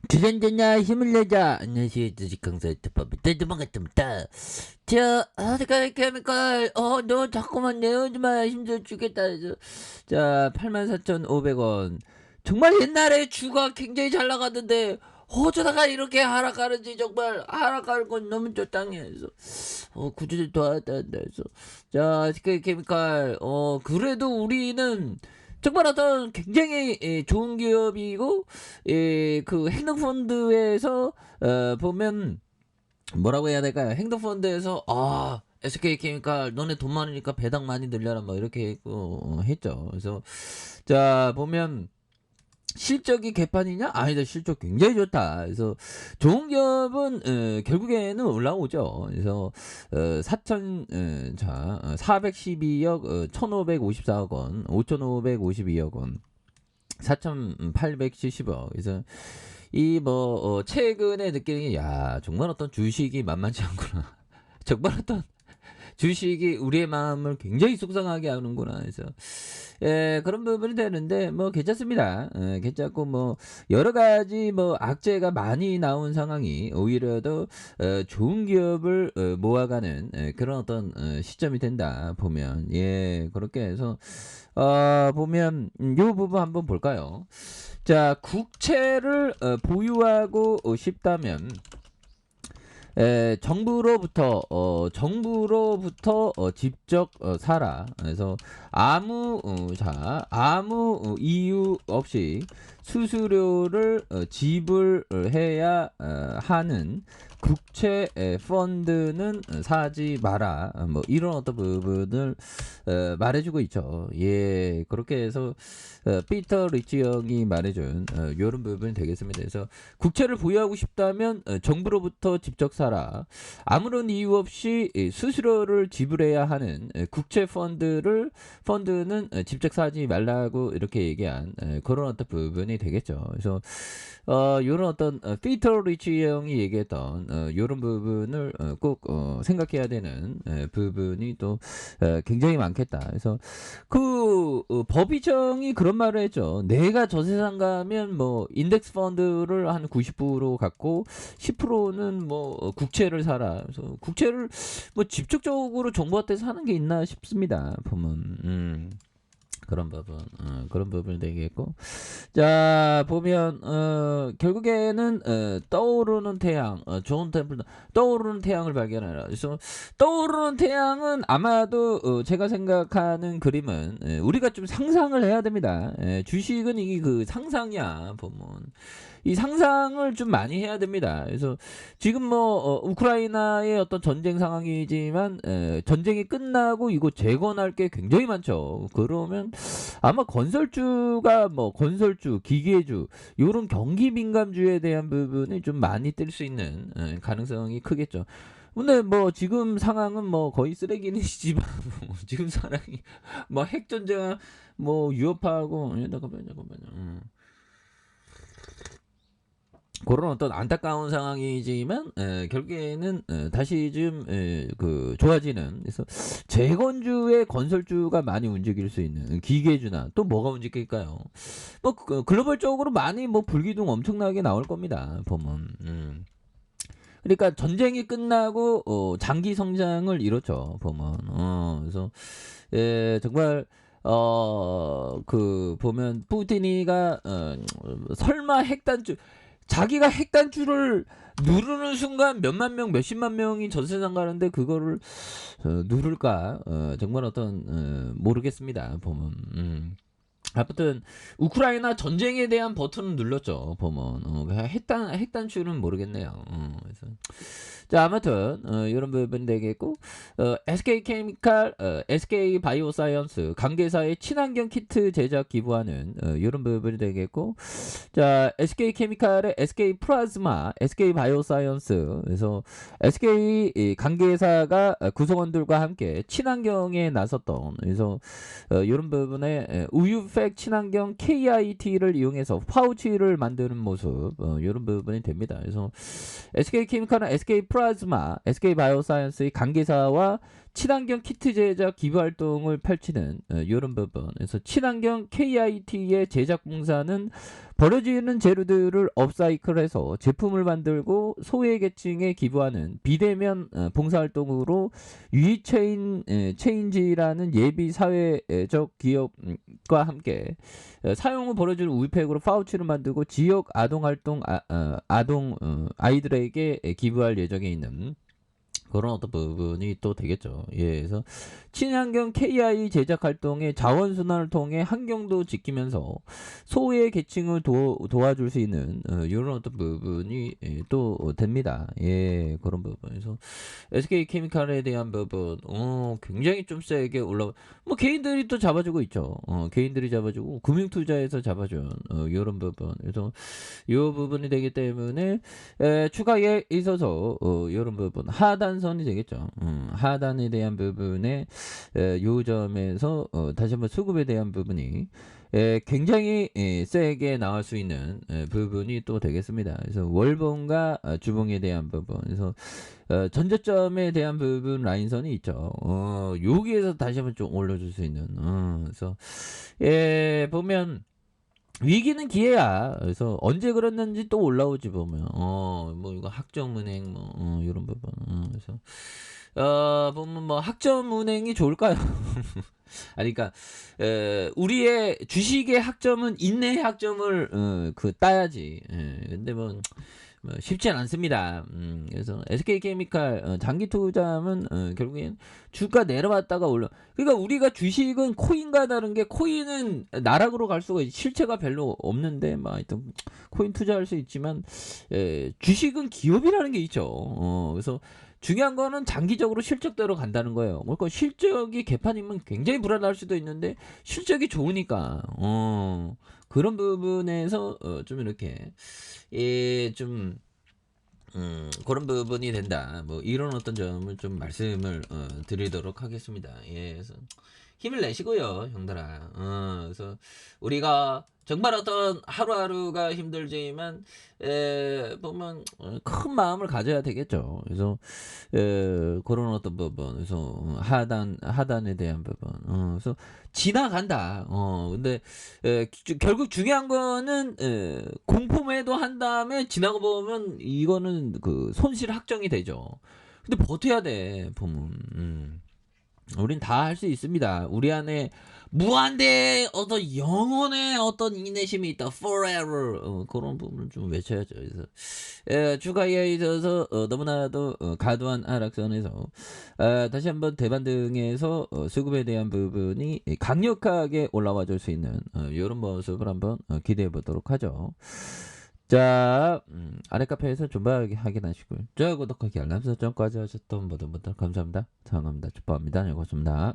주전자냐 힘을 내자. 안녕하세요. 주식강사 유튜버입니다. 도망갔습니다. 아스카이 케미칼, 너 자꾸만 내어주마. 힘들어 죽겠다. 해서. 자, 84,500원. 정말 옛날에 주가 굉장히 잘 나갔는데, 어쩌다가 이렇게 하락하는지 정말 하락하는 건 너무 적당해. 해서. 구조를 도와야 한다. 해서. 자, 아스카이 케미칼, 그래도 우리는 정말 어떤 굉장히 좋은 기업이고 그 행동펀드에서 보면 뭐라고 해야 될까요? 행동펀드에서 SK케미칼 너네 돈 많으니까 배당 많이 늘려라 뭐 이렇게 했죠. 그래서 자 보면 실적이 개판이냐? 아니다. 실적 굉장히 좋다. 그래서 좋은 기업은 결국에는 올라오죠. 그래서 412억 1,554억 원, 5,552억 원, 4,870억. 그래서 이 최근에 느끼는 게 정말 어떤 주식이 만만치 않구나. 정말 어떤 주식이 우리의 마음을 굉장히 속상하게 하는구나 해서 그런 부분이 되는데 괜찮습니다. 괜찮고 여러 가지 악재가 많이 나온 상황이 오히려 더 좋은 기업을 모아가는 그런 어떤 시점이 된다 보면 그렇게 해서 보면 요 부분 한번 볼까요? 자, 국채를 보유하고 싶다면 정부로부터 직접 사라. 그래서 아무 이유 없이 수수료를 지불해야 하는 국채 펀드는 사지 마라. 이런 어떤 부분을 말해주고 있죠. 그렇게 해서 피터 리치 형이 말해준 이런 부분이 되겠습니다. 그래서 국채를 보유하고 싶다면 정부로부터 직접 사라. 아무런 이유 없이 수수료를 지불해야 하는 국채 펀드는 직접 사지 말라고 이렇게 얘기한 그런 어떤 부분이 되겠죠. 그래서 이런 어떤 피터 리치 형이 얘기했던 이런 부분을 꼭 생각해야 되는 부분이 또 굉장히 많겠다. 그래서 그 법이정이 그런 말을 했죠. 내가 저 세상 가면 인덱스 펀드를 한 90% 갖고 10%는 국채를 사라. 그래서 국채를 직접적으로 정부한테 사는 게 있나 싶습니다. 보면 그런 부분이 되겠고. 자, 보면, 결국에는, 떠오르는 태양, 좋은 템플, 떠오르는 태양을 발견하라. 그래서, 떠오르는 태양은 아마도, 제가 생각하는 그림은, 우리가 좀 상상을 해야 됩니다. 주식은 이게 그 상상이야, 보면. 이 상상을 좀 많이 해야 됩니다. 그래서 지금 우크라이나의 어떤 전쟁 상황이지만 전쟁이 끝나고 이거 재건할 게 굉장히 많죠. 그러면 아마 건설주가 건설주, 기계주 이런 경기 민감주에 대한 부분이 좀 많이 뜰 수 있는 가능성이 크겠죠. 근데 지금 상황은 거의 쓰레기는 시지만 지금 상황이 핵전쟁 위협하고 잠깐만요. 그런 어떤 안타까운 상황이지만 결국에는 다시 좀 좋아지는. 그래서 재건주의 건설주가 많이 움직일 수 있는 기계주나 또 뭐가 움직일까요? 글로벌적으로 많이 불기둥 엄청나게 나올 겁니다. 보면. 그러니까 전쟁이 끝나고 장기 성장을 이뤘죠. 보면. 그래서 정말 보면 푸틴이가 설마 자기가 핵단추를 누르는 순간 몇만 명, 몇십만 명이 전 세상 가는데 그거를 누를까? 정말 어떤 모르겠습니다. 보면. 아무튼 우크라이나 전쟁에 대한 버튼은 눌렀죠. 보면 핵단추는 모르겠네요. 그래서 자, 아무튼 이런 부분 되겠고 SK케미칼, SK바이오사이언스 관계사의 친환경 키트 제작 기부하는 이런 부분이 되겠고 자, SK케미칼의 SK플라즈마, SK바이오사이언스 그래서 SK 관계사가 구성원들과 함께 친환경에 나섰던 그래서 이런 부분에 우유팩 친환경 KIT를 이용해서 파우치를 만드는 모습 이런 부분이 됩니다. 그래서 SK케미칼은 SK플라즈마, SK바이오사이언스의 관계사와 친환경 키트 제작 기부 활동을 펼치는 이런 부분에서 친환경 KIT의 제작 공사는 버려지는 재료들을 업사이클해서 제품을 만들고 소외계층에 기부하는 비대면 봉사활동으로 체인지라는 예비 사회적 기업과 함께 사용 후 버려지는 우유팩으로 파우치를 만들고 지역 아이들에게 기부할 예정에 있는 그런 어떤 부분이 또 되겠죠. 예, 그래서 친환경 KI 제작 활동의 자원순환을 통해 환경도 지키면서 소외 계층을 도와줄 수 있는 이런 어떤 부분이 또 됩니다. 예, 그런 부분에서 SK케미칼에 대한 부분, 굉장히 좀 세게 뭐 개인들이 또 잡아주고 있죠. 개인들이 잡아주고 금융투자에서 잡아준 이런 부분. 그래서 이 부분이 되기 때문에 추가에 있어서 이런 부분 하단선이 되겠죠. 하단에 대한 부분에 요 점에서 다시 한번 수급에 대한 부분이 굉장히 세게 나올 수 있는 부분이 또 되겠습니다. 그래서 월봉과 주봉에 대한 부분, 그래서 전저점에 대한 부분 라인선이 있죠. 여기에서 다시 한번 좀 올려줄 수 있는. 그래서 보면. 위기는 기회야. 그래서 언제 그랬는지 또 올라오지 보면. 뭐 이거 학점은행 뭐 이런 부분. 그래서 보면 뭐 학점은행이 좋을까요? 아니 그러니까 우리의 주식의 학점은 인내의 학점을 따야지. 근데 뭐 쉽진 않습니다. 그래서 SK케미칼 장기 투자하면 결국엔 주가 내려왔다가 올라. 그러니까 우리가 주식은 코인과 다른 게 코인은 나락으로 갈 수가 실체가 별로 없는데 뭐 하여튼 코인 투자할 수 있지만 주식은 기업이라는 게 있죠. 그래서 중요한 거는 장기적으로 실적대로 간다는 거예요. 그러니까 실적이 개판이면 굉장히 불안할 수도 있는데 실적이 좋으니까 그런 부분에서 좀 이렇게 좀 그런 부분이 된다. 뭐 이런 어떤 점을 좀 말씀을 드리도록 하겠습니다. 예, 그래서 힘을 내시고요, 형들아. 그래서 우리가 정말 어떤 하루하루가 힘들지만 보면 큰 마음을 가져야 되겠죠. 그래서 그런 어떤 부분, 그래서 하단에 대한 부분, 그래서 지나간다. 근데 결국 중요한 거는 공포매도 한 다음에 지나고 보면 이거는 그 손실 확정이 되죠. 근데 버텨야 돼 보면. 우린 다 할 수 있습니다. 우리 안에 무한대 어떤 영혼의 어떤 인내심이 있다. Forever 그런 부분을 좀 외쳐야죠. 그래서 주가에 있어서 너무나도 과도한 하락선에서 다시 한번 대반등에서 수급에 대한 부분이 강력하게 올라와 줄 수 있는 이런 모습을 한번 기대해 보도록 하죠. 자, 아래 카페에서 존버하게 확인하시고요. 좋아요, 구독하기, 알람 설정까지 하셨던 모든 분들 감사합니다. 사랑합니다. 축복합니다. 고맙습니다.